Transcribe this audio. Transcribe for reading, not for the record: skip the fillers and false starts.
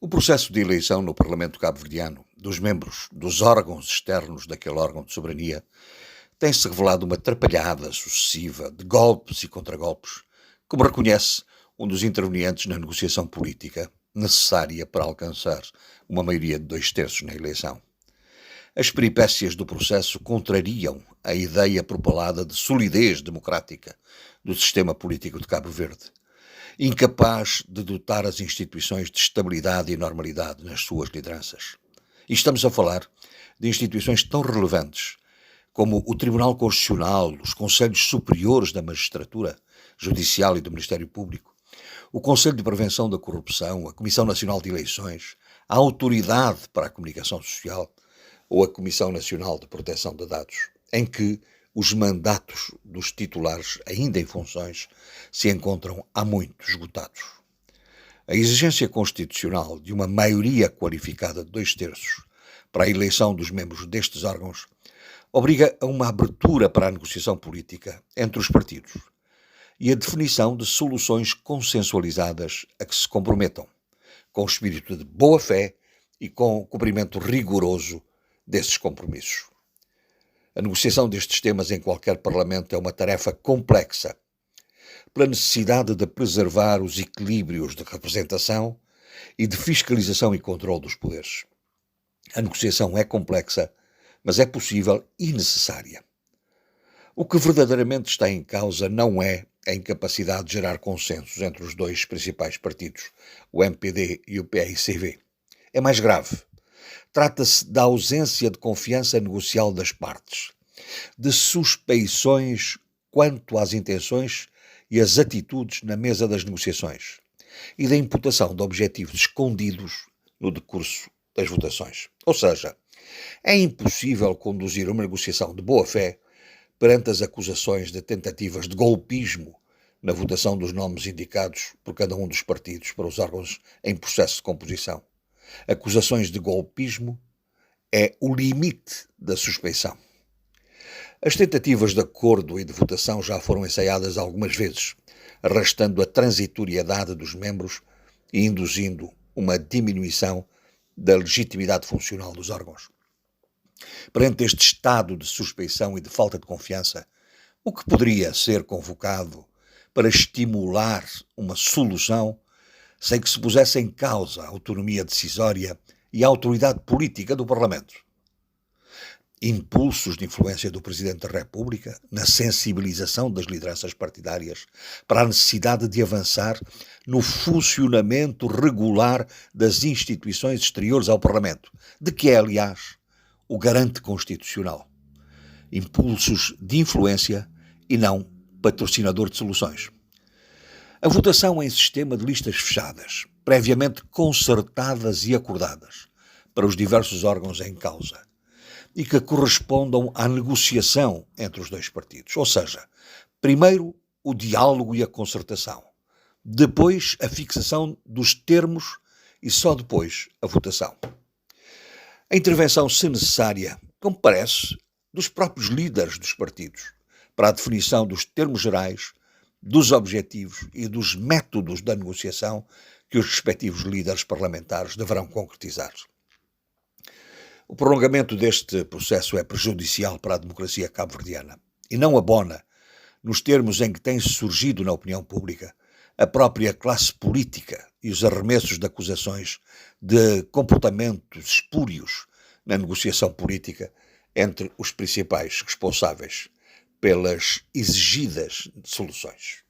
O processo de eleição no Parlamento cabo-verdiano dos membros dos órgãos externos daquele órgão de soberania tem-se revelado uma atrapalhada sucessiva de golpes e contragolpes, como reconhece um dos intervenientes na negociação política necessária para alcançar uma maioria de 2/3 na eleição. As peripécias do processo contrariam a ideia propalada de solidez democrática do sistema político de Cabo Verde, incapaz de dotar as instituições de estabilidade e normalidade nas suas lideranças. E estamos a falar de instituições tão relevantes como o Tribunal Constitucional, os Conselhos Superiores da Magistratura Judicial e do Ministério Público, o Conselho de Prevenção da Corrupção, a Comissão Nacional de Eleições, a Autoridade para a Comunicação Social ou a Comissão Nacional de Proteção de Dados, em que os mandatos dos titulares ainda em funções se encontram há muito esgotados. A exigência constitucional de uma maioria qualificada de 2/3 para a eleição dos membros destes órgãos obriga a uma abertura para a negociação política entre os partidos e a definição de soluções consensualizadas a que se comprometam, com espírito de boa-fé e com o cumprimento rigoroso desses compromissos. A negociação destes temas em qualquer parlamento é uma tarefa complexa, pela necessidade de preservar os equilíbrios de representação e de fiscalização e controle dos poderes. A negociação é complexa, mas é possível e necessária. O que verdadeiramente está em causa não é a incapacidade de gerar consensos entre os dois principais partidos, o MPD e o PAICV. É mais grave. Trata-se da ausência de confiança negocial das partes, de suspeições quanto às intenções e às atitudes na mesa das negociações e da imputação de objetivos escondidos no decurso das votações. Ou seja, é impossível conduzir uma negociação de boa-fé perante as acusações de tentativas de golpismo na votação dos nomes indicados por cada um dos partidos para os órgãos em processo de composição. Acusações de golpismo é o limite da suspeição. As tentativas de acordo e de votação já foram ensaiadas algumas vezes, arrastando a transitoriedade dos membros e induzindo uma diminuição da legitimidade funcional dos órgãos. Perante este estado de suspeição e de falta de confiança, o que poderia ser convocado para estimular uma solução sem que se pusesse em causa a autonomia decisória e a autoridade política do Parlamento? Impulsos de influência do Presidente da República na sensibilização das lideranças partidárias para a necessidade de avançar no funcionamento regular das instituições exteriores ao Parlamento, de que é, aliás, o garante constitucional. Impulsos de influência e não patrocinador de soluções. A votação em sistema de listas fechadas, previamente concertadas e acordadas para os diversos órgãos em causa, e que correspondam à negociação entre os dois partidos. Ou seja, primeiro o diálogo e a concertação, depois a fixação dos termos e só depois a votação. A intervenção, se necessária, como parece, dos próprios líderes dos partidos para a definição dos termos gerais, dos objetivos e dos métodos da negociação que os respectivos líderes parlamentares deverão concretizar. O prolongamento deste processo é prejudicial para a democracia cabo-verdiana e não abona, nos termos em que tem surgido na opinião pública, a própria classe política e os arremessos de acusações de comportamentos espúrios na negociação política entre os principais responsáveis pelas exigidas soluções.